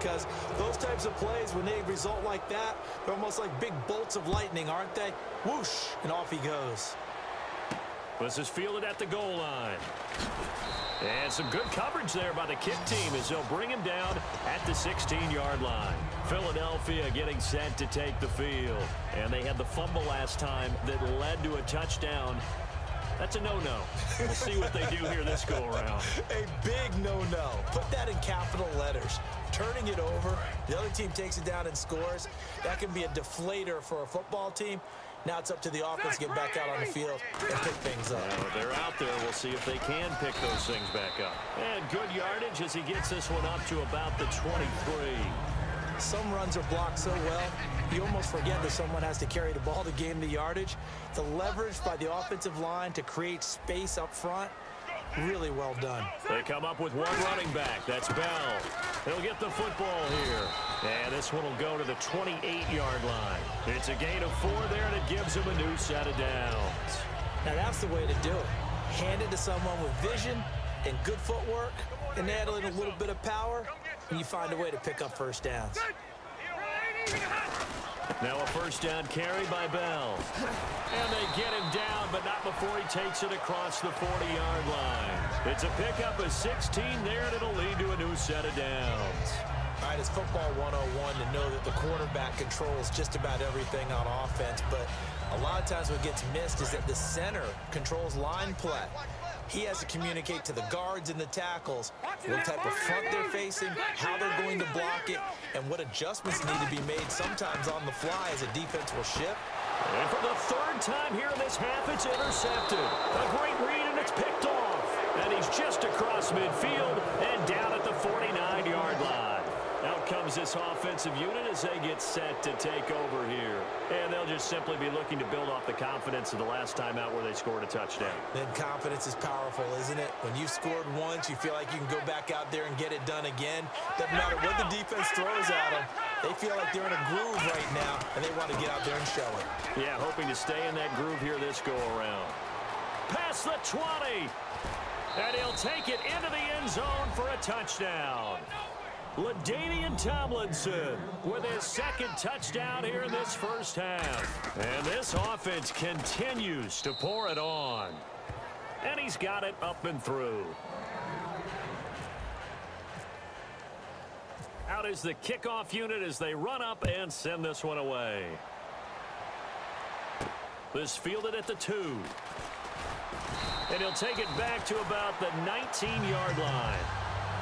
because those types of plays, when they result like that, they're almost like big bolts of lightning, aren't they? Whoosh, and off he goes. This is fielded at the goal line. And some good coverage there by the kick team as they'll bring him down at the 16-yard line. Philadelphia getting set to take the field. And they had the fumble last time that led to a touchdown. That's a no-no. We'll see what they do here this go-around. A big no-no. Put that in capital letters. Turning it over, the other team takes it down and scores. That can be a deflator for a football team. Now it's up to the offense to get back out on the field and pick things up. Well, they're out there. We'll see if they can pick those things back up. And good yardage as he gets this one up to about the 23. Some runs are blocked so well, you almost forget that someone has to carry the ball to gain the yardage. The leverage by the offensive line to create space up front, really well done. They come up with one running back. That's Bell. He'll get the football here. And this one will go to the 28-yard line. It's a gain of 4 there, and it gives him a new set of downs. Now that's the way to do it. Hand it to someone with vision and good footwork, and add in a little bit of power, and you find a way to pick up first downs. Now a first down carry by Bell. And they get him down, but not before he takes it across the 40-yard line. It's a pickup of 16 there, and it'll lead to a new set of downs. All right, it's football 101 to know that the quarterback controls just about everything on offense, but a lot of times what gets missed is that the center controls line play. He has to communicate to the guards and the tackles what type of front they're facing, how they're going to block it, and what adjustments need to be made sometimes on the fly as a defense will shift. And for the third time here in this half, it's intercepted. A great read, and it's picked off. And he's just across midfield and down at the 49-yard line. Out comes this offensive unit as they get set to take over here. And they'll just simply be looking to build off the confidence of the last time out where they scored a touchdown. Then confidence is powerful, isn't it? When you've scored once, you feel like you can go back out there and get it done again. Doesn't matter what the defense throws at them. They feel like they're in a groove right now, and they want to get out there and show it. Yeah, hoping to stay in that groove here this go-around. Past the 20. And he'll take it into the end zone for a touchdown. LaDainian Tomlinson with his second touchdown here in this first half. And this offense continues to pour it on. And he's got it up and through. Out is the kickoff unit as they run up and send this one away. This fielded at the 2. And he'll take it back to about the 19-yard line.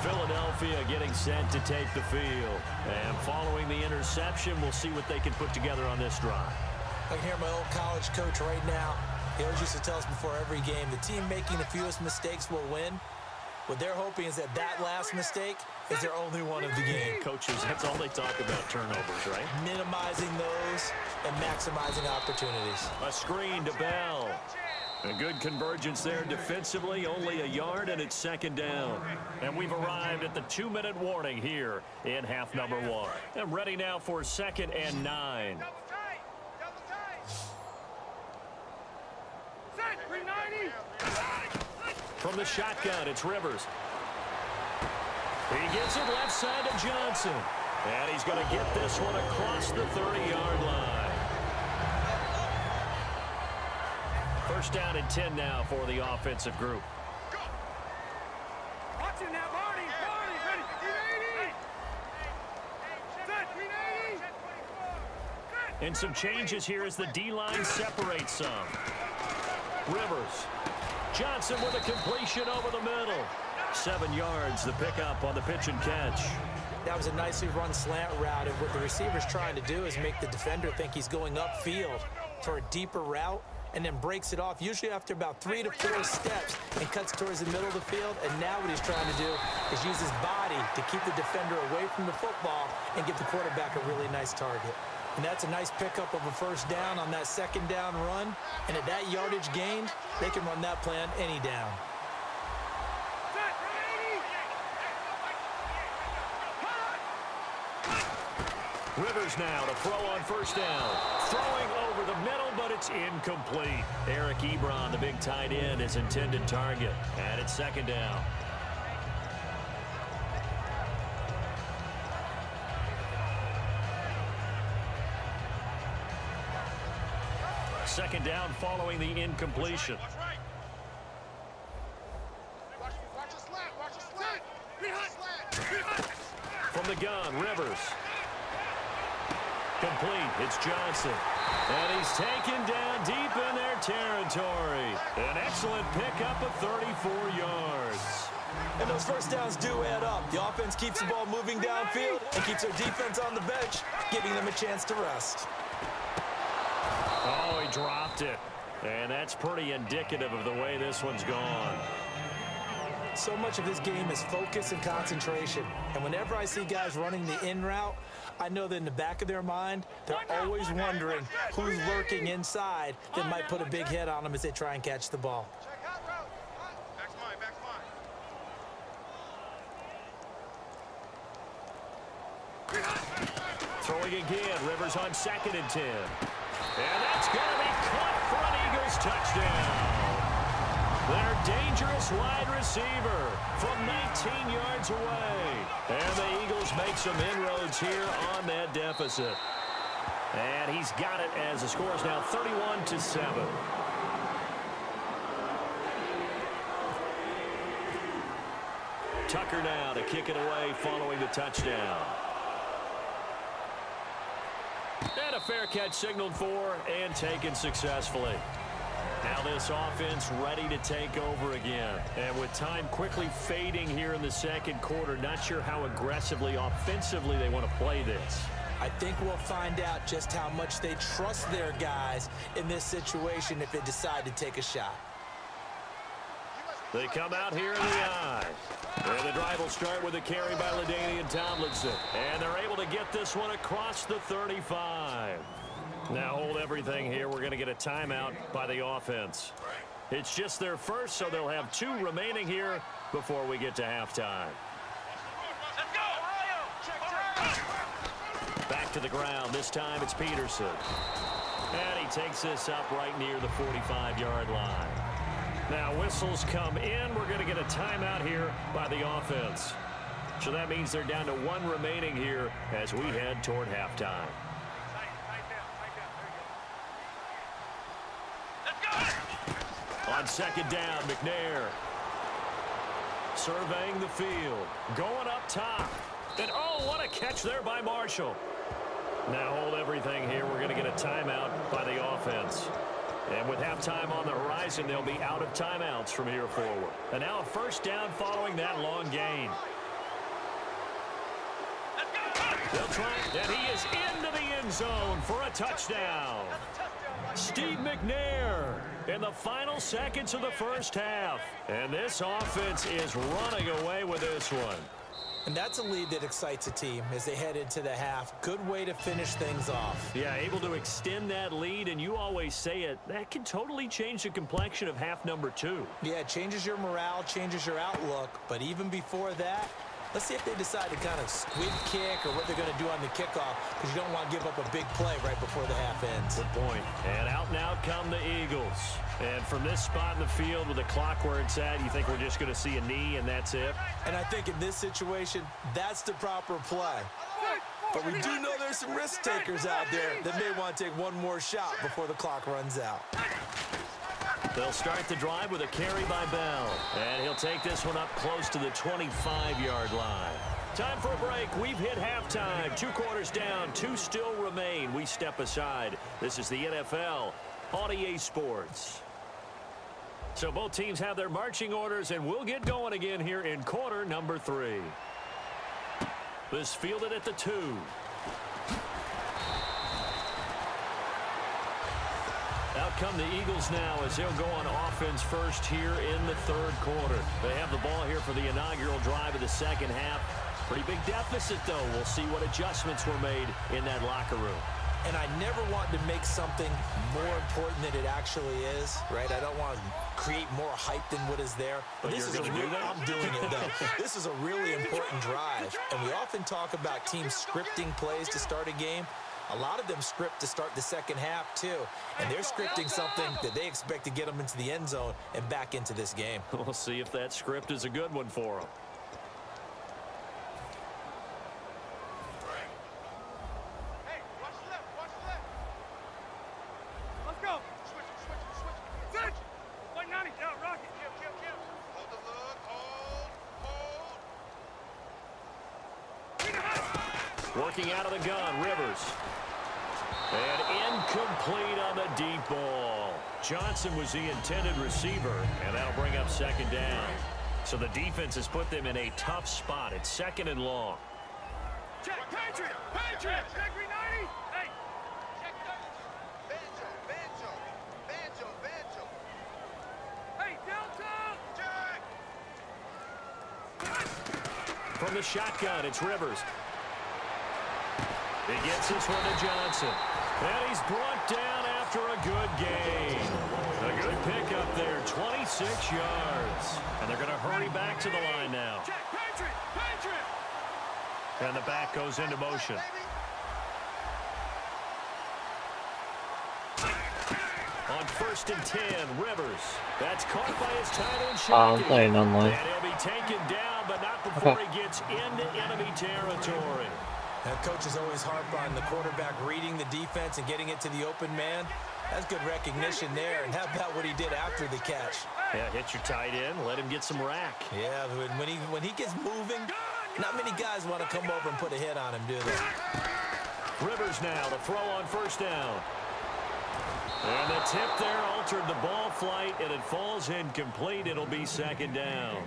Philadelphia getting set to take the field. And following the interception, we'll see what they can put together on this drive. I can hear my old college coach right now. He always used to tell us before every game, the team making the fewest mistakes will win. What they're hoping is that last mistake is their only one of the game. Coaches, that's all they talk about, turnovers, right? Minimizing those and maximizing opportunities. A screen to Bell. A good convergence there defensively, only a yard, and it's second down. And we've arrived at the 2-minute warning here in half number 1. And ready now for 2nd and 9. From the shotgun, it's Rivers. He gets it left side to Johnson. And he's going to get this one across the 30-yard line. First down and 10 now for the offensive group. Watch it now, Barney. Ready. 380. And some changes here as the D-line separates some. Rivers. Johnson with a completion over the middle. 7 yards, the pickup on the pitch and catch. That was a nicely run slant route, and what the receiver's trying to do is make the defender think he's going upfield for a deeper route, and then breaks it off, usually after about 3 to 4 steps, and cuts towards the middle of the field. And now what he's trying to do is use his body to keep the defender away from the football and give the quarterback a really nice target. And that's a nice pickup of a first down on that second down run. And at that yardage gained, they can run that play on any down. Rivers now to throw on first down. Throwing over the middle, but it's incomplete. Eric Ebron, the big tight end, his intended target. And it's second down. second down following the incompletion. Watch the slant. Watch the slant. From the gun, Rivers. Complete. It's Johnson. And he's taken down deep in their territory. An excellent pickup of 34 yards. And those first downs do add up. The offense keeps the ball moving downfield and keeps their defense on the bench, giving them a chance to rest. Oh, he dropped it. And that's pretty indicative of the way this one's gone. So much of this game is focus and concentration. And whenever I see guys running the in route, I know that in the back of their mind, they're always wondering who's lurking inside that might put a big hit on them as they try and catch the ball. Throwing again, Rivers on 2nd and 10. And that's going to be caught for an Eagles touchdown. Their dangerous wide receiver from 19 yards away. And the Eagles make some inroads here on that deficit. And he's got it as the score is now 31-7. Tucker now to kick it away following the touchdown. And a fair catch signaled for and taken successfully. Now this offense ready to take over again. And with time quickly fading here in the second quarter, not sure how aggressively, offensively they want to play this. I think we'll find out just how much they trust their guys in this situation if they decide to take a shot. They come out here in the eye. And the drive will start with a carry by LaDainian Tomlinson. And they're able to get this one across the 35. Now hold everything here. We're going to get a timeout by the offense. It's just their first, so they'll have 2 remaining here before we get to halftime. Back to the ground. This time it's Peterson. And he takes this up right near the 45-yard line. Now whistles come in. We're going to get a timeout here by the offense. So that means they're down to 1 remaining here as we head toward halftime. On 2nd down, McNair surveying the field, going up top. And oh, what a catch there by Marshall. Now hold everything here. We're going to get a timeout by the offense. And with halftime on the horizon, they'll be out of timeouts from here forward. And now a first down following that long gain. They'll try, and he is into the end zone for a touchdown. Steve McNair in the final seconds of the first half. And this offense is running away with this one. And that's a lead that excites a team as they head into the half. Good way to finish things off. Yeah, able to extend that lead, and you always say it, that can totally change the complexion of half number 2. Yeah, it changes your morale, changes your outlook. But even before that, let's see if they decide to kind of squib kick or what they're going to do on the kickoff, because you don't want to give up a big play right before the half ends. Good point. And out now come the Eagles. And from this spot in the field with the clock where it's at, you think we're just going to see a knee and that's it? And I think in this situation, that's the proper play. But we do know there's some risk takers out there that may want to take one more shot before the clock runs out. They'll start the drive with a carry by Bell. And he'll take this one up close to the 25-yard line. Time for a break. We've hit halftime. 2 quarters down. 2 still remain. We step aside. This is the NFL on EA Sports. So both teams have their marching orders, and we'll get going again here in quarter number 3. This fielded at the 2. Out come the Eagles now as they'll go on offense first here in the 3rd quarter. They have the ball here for the inaugural drive of the second half. Pretty big deficit, though. We'll see what adjustments were made in that locker room. And I never want to make something more important than it actually is, right? I don't want to create more hype than what is there. But this you're is going to do that? I'm doing it, though. This is a really important drive. And we often talk about teams scripting plays to start a game. A lot of them script to start the second half, too. And they're scripting something that they expect to get them into the end zone and back into this game. We'll see if that script is a good one for them. Working out of the gun, Rivers. And incomplete on the deep ball. Johnson was the intended receiver, and that'll bring up second down. So the defense has put them in a tough spot. It's second and long. Check, Patriot! Patriot! Check 390! Hey! Check Banjo! Banjo! Banjo! Banjo! Hey, downtown! Check! From the shotgun, it's Rivers. He gets this one to Johnson. And he's brought down after a good gain. A good pickup there, 26 yards. And they're going to hurry back to the line now. Check, Patriot! Patriot! And the back goes into motion. On 1st and 10, Rivers. That's caught by his tight end I'm Shockey. playing online. And he'll be taken down, but not before he gets into enemy territory. Now, coaches always harp on the quarterback reading the defense and getting it to the open man. That's good recognition there. And how about what he did after the catch? Yeah, hit your tight end, let him get some rack. Yeah, when he gets moving, not many guys want to come over and put a hit on him, do they? Rivers now to throw on 1st down. And the tip there altered the ball flight, and it falls incomplete. It'll be 2nd down.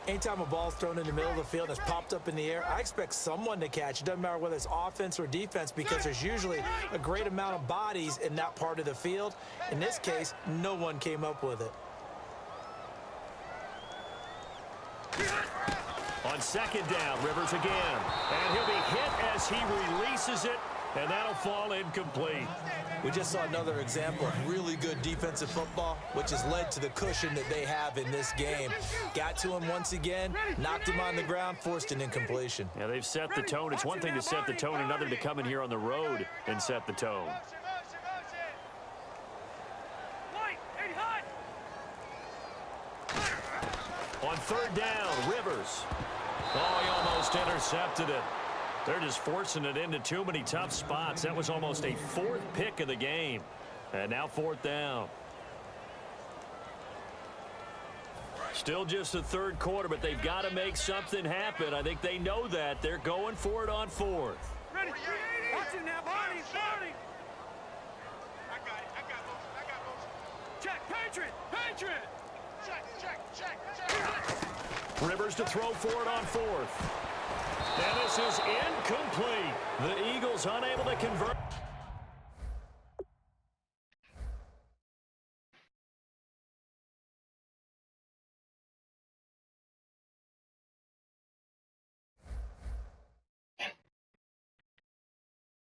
Anytime a ball's thrown in the middle of the field and it's popped up in the air, I expect someone to catch. It doesn't matter whether it's offense or defense because there's usually a great amount of bodies in that part of the field. In this case, no one came up with it. On 2nd down, Rivers again. And he'll be hit as he releases it, and that'll fall incomplete. We just saw another example of really good defensive football, which has led to the cushion that they have in this game. Got to him once again, knocked him on the ground, forced an incompletion. Yeah, they've set the tone. It's one thing to set the tone, another to come in here on the road and set the tone. On 3rd down, Rivers. Oh, he almost intercepted it. They're just forcing it into too many tough spots. That was almost a 4th pick of the game. And now 4th down. Still just the 3rd quarter, but they've got to make something happen. I think they know that. They're going for it on 4th. Ready? Watch it now, Barney! Barney! I got motion. Check, Patriot! Patriot! Check! Rivers to throw for it on 4th. And this is incomplete. The Eagles unable to convert.